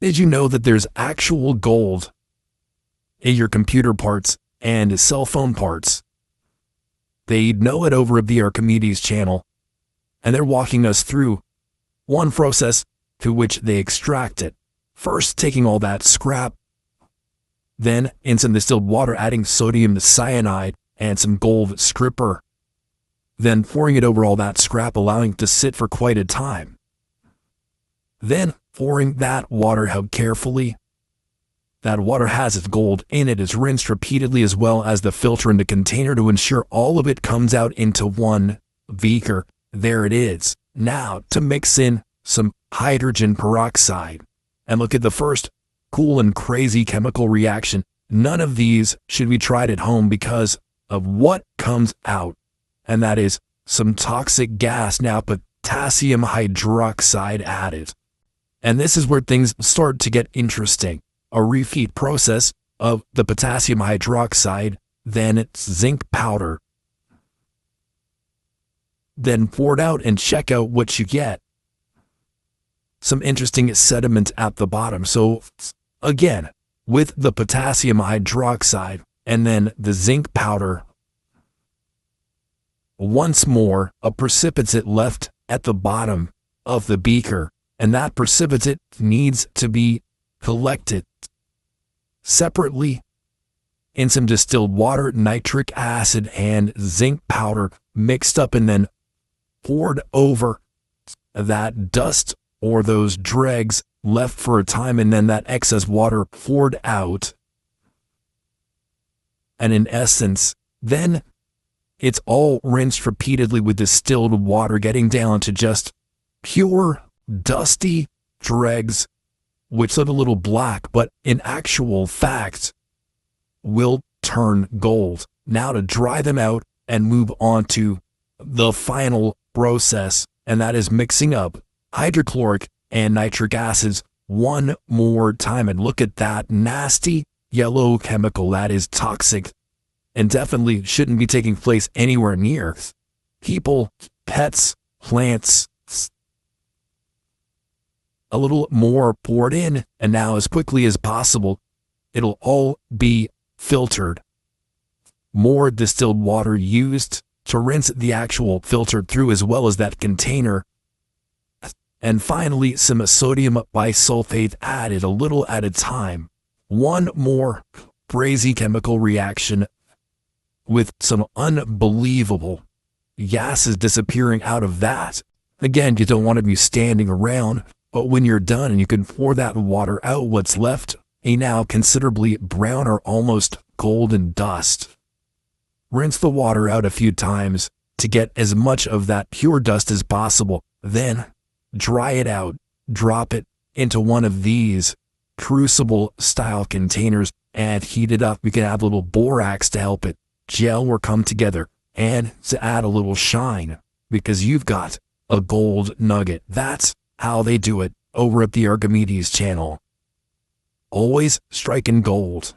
Did you know that there's actual gold in your computer parts and cell phone parts? They know it over at the Archimedes channel, and they're walking us through one process to which they extract it. First, taking all that scrap, then in some distilled water adding sodium cyanide and some gold stripper, then pouring it over all that scrap, allowing it to sit for quite a time. Then pouring that water out carefully. That water has its gold in it, is rinsed repeatedly, as well as the filter in the container to ensure all of it comes out into one beaker. There it is. Now to mix in some hydrogen peroxide. And look at the first cool and crazy chemical reaction. None of these should be tried at home because of what comes out. And that is some toxic gas, now potassium hydroxide added. And this is where things start to get interesting. A refeed process of the potassium hydroxide, then it's zinc powder. Then poured out and check out what you get. Some interesting sediment at the bottom. So again, with the potassium hydroxide and then the zinc powder, once more a precipitate left at the bottom of the beaker, and that precipitate needs to be collected separately in some distilled water, nitric acid, and zinc powder mixed up, and then poured over that dust or those dregs left for a time, and then that excess water poured out. And in essence, then it's all rinsed repeatedly with distilled water, getting down to just pure dusty dregs, which look a little black, but in actual fact will turn gold. Now to dry them out and move on to the final process, and that is mixing up hydrochloric and nitric acids one more time. And look at that nasty yellow chemical that is toxic and definitely shouldn't be taking place anywhere near people, pets, plants. A little more poured in, and now as quickly as possible, it'll all be filtered. More distilled water used to rinse the actual filter through, as well as that container. And finally, some sodium bisulfate added a little at a time. One more crazy chemical reaction with some unbelievable gases disappearing out of that. Again, you don't want to be standing around, but when you're done and you can pour that water out, what's left a now considerably brown or almost golden dust. Rinse the water out a few times to get as much of that pure dust as possible. Then dry it out, drop it into one of these crucible style containers and heat it up. You can add a little borax to help it gel or come together, and to add a little shine, because you've got a gold nugget. That's how they do it over at the Archimedes channel. Always striking gold.